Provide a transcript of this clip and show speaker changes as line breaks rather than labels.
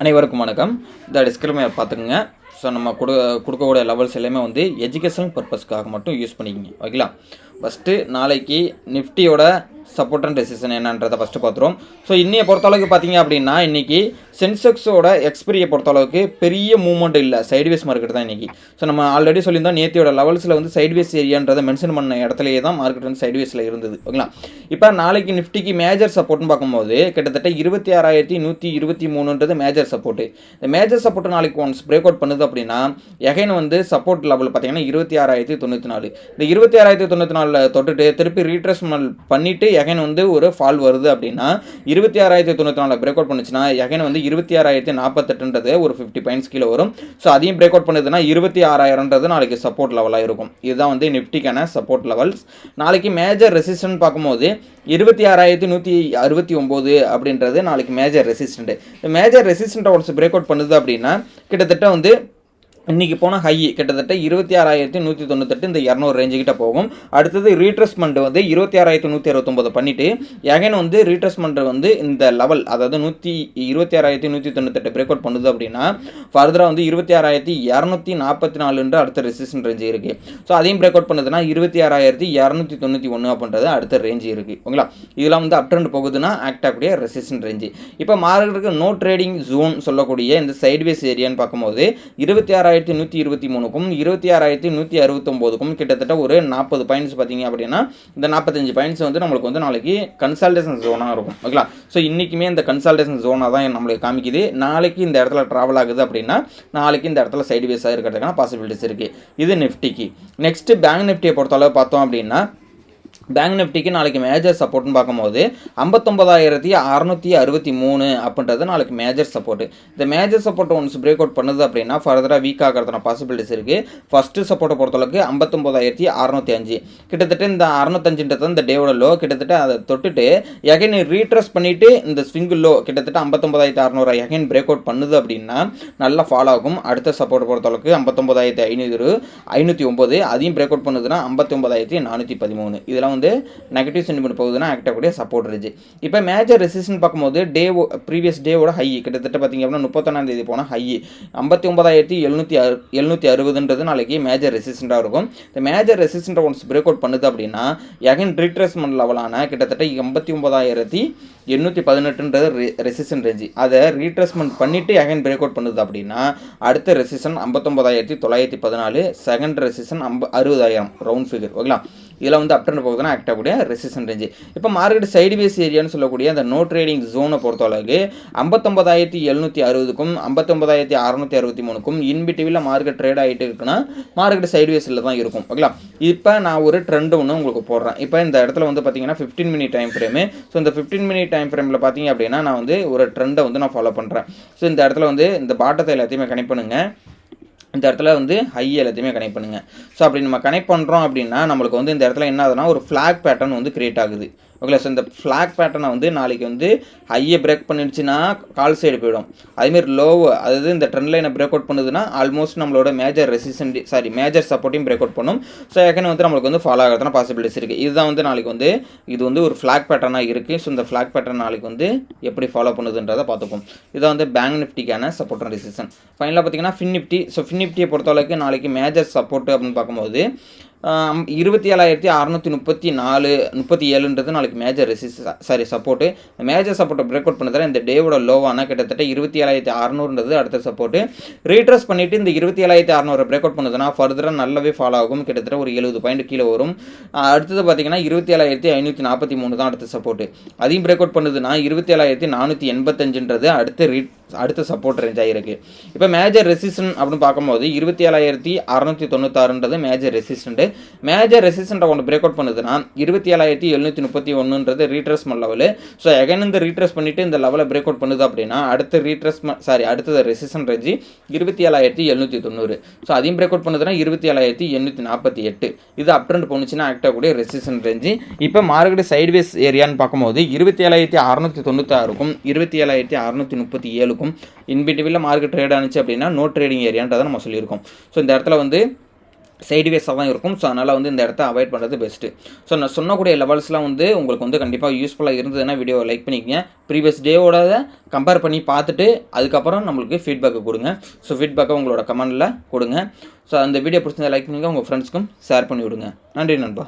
அனைவருக்கும் வணக்கம். இந்த டிஸ்கிரிப்ஷனை பார்த்துக்குங்க. ஸோ நம்ம கொடுக்கக்கூடிய லெவல்ஸ் எல்லாமே வந்து எஜுகேஷனல் பர்பஸ்க்காக மட்டும் யூஸ் பண்ணிக்கிங்க, ஓகேங்களா. ஃபஸ்ட்டு நாளைக்கு நிஃப்டியோட சப்போர்ட் அண்ட் ரெசிஸ்டன்ஸ் என்னன்றதை ஃபஸ்ட்டு பார்த்துருவோம். ஸோ இன்னையை பொறுத்தளவுக்கு பார்த்தீங்க அப்படின்னா இன்றைக்கி சென்செக்ஸோட எக்ஸ்பிரியை பொறுத்தளவுக்கு பெரிய மூவ்மெண்ட் இல்லை, சைட்வேஸ் மார்க்கெட் தான் இன்றைக்கி. ஸோ நம்ம ஆல்ரெடி சொல்லியிருந்தோம் நேத்தியோட லெவல்ஸில் வந்து சைட்வேஸ் ஏரியான்றதை மென்ஷன் பண்ண இடத்துலையே தான் மார்க்கெட் வந்து சைட்வேஸில் இருந்தது, ஓகேங்களா. இப்போ நாளைக்கு நிஃப்டிக்கு மேஜர் சப்போர்ட்னு பார்க்கும்போது கிட்டத்தட்ட 26,123 மேஜர் சப்போர்ட்டு. இந்த மேஜர் சப்போர்ட் நாளைக்கு ஒன்ஸ் பிரேக் அவுட் பண்ணுது அப்படின்னா எகைன் வந்து சப்போர்ட் லெவல் பார்த்தீங்கன்னா 26,094. இந்த 26,094 தொட்டுட்டு திருப்பி ரீட்ரேஸ்மெண்ட் பண்ணிவிட்டு எகைன் வந்து ஒரு ஃபால் வருது அப்படின்னா 26,094 பிரேக் அவுட் பண்ணுச்சுன்னா எகைன் வந்து 26,048 ஒரு 50 பாயிண்ட்ஸ் கீழே வரும். ஸோ அதையும் பிரேக் அவுட் பண்ணுதுன்னா 26,000 நாளைக்கு சப்போர்ட் லெவலாக இருக்கும். இதுதான் வந்து நிஃப்டிக்கான சப்போர்ட் லெவல்ஸ். நாளைக்கு மேஜர் ரெசிஸ்டன்ட் பார்க்கும்போது 26,169 அப்படின்றது நாளைக்கு major resistant. Major resistant once break out பண்ணுது அப்படின்னா கிட்டத்தட்ட வந்து இன்றைக்கி போன ஹை கிட்டத்தட்ட 26,198 இந்த 200 ரேஞ்சு கிட்ட போகும். அடுத்தது ரீட்ரேஸ்மெண்ட் வந்து 26,169 பண்ணிவிட்டு எகைன் வந்து ரீட்ரேஸ்மெண்ட் வந்து இந்த லெவல் அதாவது 26,198 பிரேக் அவுட் பண்ணுது அப்படின்னா ஃபர்தராக வந்து 26,244 அடுத்த ரெசிஸ்டன்ட் ரேஞ்சு இருக்குது. ஸோ அதையும் பிரேக் அவுட் பண்ணுதுன்னா 26,291 அப்படின்றது அடுத்த ரேஞ்சு இருக்குது, ஓகேங்களா. இதெல்லாம் வந்து அப் ட்ரெண்ட் போகுதுன்னா ஆக்ட் ஆகக்கூடிய ரெசிஸ்டன்ட் ரேஞ்சு. இப்போ மார்க்கெட்டுக்கு நோ ட்ரேடிங் ஜோன் சொல்லக்கூடிய இந்த சைட்வேஸ் ஏரியான்னு பார்க்கும்போது 26,123க்கும் 26,169க்கும் கிட்டத்தட்ட ஒரு 40 பாயிண்ட்ஸ் பார்த்தீங்க அப்படின்னா இந்த 45 பாயிண்ட்ஸ் வந்து நம்மளுக்கு வந்து நாளைக்கு கன்சல்டேஷன் ஜோனாக இருக்கும், ஓகேங்களா. ஸோ இன்றைக்குமே இந்த கன்சல்டேஷன் ஜோனாக தான் நம்மளுக்கு காமிக்குது. நாளைக்கு இந்த இடத்துல ட்ராவல் ஆகுது அப்படின்னா நாளைக்கு இந்த இடத்துல சைட்வேஸாக இருக்கிறதுக்கான பாசிபிலிட்டிஸ் இருக்குது. இது நிஃப்டிக்கு. நெக்ஸ்ட்டு பேங்க் நிஃப்டியை பொறுத்தளவு பார்த்தோம் அப்படின்னா பேங்க் நிஃப்டிக்கு நாளைக்கு மேஜர் சப்போர்ட்னு பார்க்கும்போது 59,663 அப்படின்றது நாளைக்கு மேஜர் சப்போர்ட். இந்த major support once break out பண்ணுது அப்படின்னா ஃபர்தராக வீக் ஆகிறதுன பாசிபிலிட்டிஸ் இருக்குது. ஃபஸ்ட்டு சப்போர்ட்டை பொறுத்தளவுக்கு 59,605 கிட்டத்தட்ட இந்த 605 இந்த டேவோட லோ கிட்டத்தட்ட அதை தொட்டுட்டு எகைன் ரீட்ரஸ் பண்ணிவிட்டு இந்த ஸ்விங் லோ கிட்டத்தட்ட 59,600 எகைன் பிரேக் அவுட் பண்ணுது அப்படின்னா நல்லா ஃபாலோ ஆகும். அடுத்த சப்போர்ட் பொறுத்தளவுக்கு 59,509 அதையும் பிரேக் அவுட் பண்ணுதுன்னா 59,413. இதெல்லாம் வந்து நெகட்டிவ் சென்டிமெண்ட் போகுதுன்னா ஆக்ட் ஆகக்கூடிய சப்போர்ட் இருந்துச்சு. இப்போ மேஜர் ரெசிஸ்டன்ஸ் பார்க்கும்போது ப்ரீவியஸ் டேவோட ஹை கிட்டத்தட்ட பார்த்தீங்க அப்படின்னா 31ஆம் தேதி போன ஹை 59,760 நாளைக்கு மேஜர் ரெசிஸ்டண்டாக இருக்கும். இந்த major resistant once break out பண்ணுது அப்படின்னா எகைன் ரீட்ரேஸ்மெண்ட் லெவலான கிட்டத்தட்ட 89,818 ரெசிஸ்டன்ட் ரேஞ்சு. அதை ரீட்ரேஸ்மெண்ட் பண்ணிவிட்டு எகைன் பிரேக் அவுட் பண்ணுது அப்படின்னா அடுத்த resistance 59,914, second resistance 60,000 round figure, ஓகேங்களா. இதில் வந்து அப் ட்ரெண்ட் போகுதுன்னா ஆக்ட் ஆகக்கூடிய ரெசிஸ்டன்ட் ரேஞ்சு. இப்போ மார்க்கெட் சைட்வேஸ் ஏரியான்னு சொல்லக்கூடிய அந்த நோ ட்ரேடிங் ஜோனை பொறுத்தளவுக்கு 59,760க்கும் 59,663க்கும் இன்பிட்டிவில் மார்க்கெட் ட்ரேட் ஆகிட்டு இருக்குன்னா மார்க்கெட் சைட்வேஸில் தான் இருக்கும், ஓகேங்களா. இப்போ நான் ஒரு ட்ரெண்டு ஒன்று உங்களுக்கு போடுறேன். இப்போ இந்த இடத்துல வந்து பார்த்தீங்கன்னா 15 மினிட் டைம் ஃப்ரேமு. ஸோ இந்த 15 மினிட் டைம் ஃப்ரேமில் பார்த்தீங்க அப்படின்னா நான் வந்து ஒரு ட்ரெண்டை வந்து நான் ஃபாலோ பண்ணுறேன். ஸோ இந்த இடத்துல வந்து இந்த பாட்டத்தை எல்லாத்தையுமே கனெக்ட் பண்ணுங்கள். இந்த இடத்துல வந்து ஹை எல்லாத்தையுமே கனெக்ட் பண்ணுங்கள். ஸோ அப்படி நம்ம கனெக்ட் பண்ணுறோம் அப்படின்னா நம்மளுக்கு வந்து இந்த இடத்துல என்ன ஆகுதுன்னா ஒரு ஃப்ளாக் பேட்டர்ன் வந்து கிரியேட் ஆகுது, ஓகே. ஸோ இந்த ஃப்ளாக் பேட்டர்னை வந்து நாளைக்கு வந்து ஹையை பிரேக் பண்ணிடுச்சுன்னா கால் சைடு போயிடும். அதேமாரி லோவு அதாவது இந்த ட்ரெண்ட் லைனை பிரேக் அவுட் பண்ணுதுன்னா ஆல்மோஸ்ட் நம்மளோட மேஜர் மேஜர் சப்போர்ட்டையும் பிரேக் அவுட் பண்ணும். ஸோ ஏற்கனவே வந்து நம்மளுக்கு வந்து ஃபாலோ ஆகிறதுனா பாசிபிலிட்டிஸ் இருக்குது. இதுதான் வந்து நாளைக்கு வந்து இது வந்து ஒரு ஃப்ளாக் பேட்டர்னாக இருக்குது. ஸோ இந்த ஃப்ளாக் பேட்டர்ன் நாளைக்கு வந்து எப்படி ஃபாலோ பண்ணுதுன்றதை பார்த்துப்போம். இதான் வந்து பேங்க் நிஃப்டிக்கான சப்போர்ட் அண்ட் ரெசிஸ்டன்ஸ். ஃபைனலாக பார்த்தீங்கன்னா ஃபின் நிஃப்டி. ஸோ ஃபின் நிஃப்டியை பொறுத்தளவுக்கு நாளைக்கு மேஜர் சப்போர்ட் அப்படின்னு பார்க்கும்போது 27,637 நாளைக்கு மேஜர் சப்போர்ட்டு. மேஜர் சப்போர்ட்டை பிரேக் அவுட் பண்ணதால் இந்த டேவோட லோவான கிட்டத்தட்ட 27,600 அடுத்த சப்போர்ட்டு. ரீட்ரஸ் பண்ணிவிட்டு இந்த 27,600 பிரேக் அவுட் பண்ணுதுன்னா ஃபர்தராக நல்லாவே ஃபாலோ ஆகும். கிட்டத்தட்ட ஒரு 70 பாயிண்ட் கீழே வரும். அடுத்தது பார்த்தீங்கன்னா 27,543 தான் அடுத்த சப்போர்ட்டு. அதையும் பிரேக் அவுட் பண்ணுதுன்னா 27,485 அடுத்த சப்போர்ட் ரேஞ்ச் ஆகிருக்கு. இப்போ மேஜர் ரெசிஸ்டன்ட் அப்படின்னு பார்க்கும்போது 27,696 மேஜர் ரெசிஸ்டன்ட். மேஜர் ரெசிஸ்டன்ட்டை ஒன்று பிரேக் அவுட் பண்ணுதுன்னா 27,731 ரீட்ரேஸ்மெண்ட் லெவலு. ஸோ எகைன் இந்த ரீட்ரேஸ் பண்ணிவிட்டு இந்த லெவலை பிரேக் அவுட் பண்ணுது அப்படின்னா அடுத்தது ரெசிஸ்டன்ட் ரேஞ்சு 27,790. ஸோ அதையும் பிரேக் அவுட் பண்ணுதுன்னா 27,848. இது அப் ட்ரெண்ட் போணுச்சுன்னா ஆக்ட் ஆகக்கூடிய ரெசிஸ்டன்ட் ரேஞ்சு. இப்போ மார்க்கெட் சைட்வேஸ் ஏரியான்னு பார்க்கும்போது 27,696க்கும் 27,637க்கும் இன்பிட்வீனில் மார்க்கெட் ட்ரேட் ஆனிச்சு அப்படின்னா நோ ட்ரேடிங் ஏரியான்றதை நம்ம சொல்லியிருக்கோம். ஸோ இந்த இடத்துல வந்து சைடுவேஸாக தான் இருக்கும். ஸோ அதனால் வந்து இந்த இடத்த அவாய்ட் பண்ணுறது பெஸ்ட்டு. ஸோ நான் சொன்னக்கூடிய லெவல்ஸ்லாம் வந்து உங்களுக்கு வந்து கண்டிப்பாக யூஸ்ஃபுல்லாக இருந்ததுன்னா வீடியோவை லைக் பண்ணிக்கங்க. ப்ரீவியஸ் டேவோட கம்பேர் பண்ணி பார்த்துட்டு அதுக்கப்புறம் நம்மளுக்கு ஃபீட்பேக்கை கொடுங்க. ஸோ ஃபீட்பேக்கை உங்களோட கமெண்டில் கொடுங்க. ஸோ அந்த வீடியோ பிடிச்சிருந்தா லைக் பண்ணுங்கள், உங்கள் ஃப்ரெண்ட்ஸ்க்கும் ஷேர் பண்ணி விடுங்க. நன்றி நண்பா.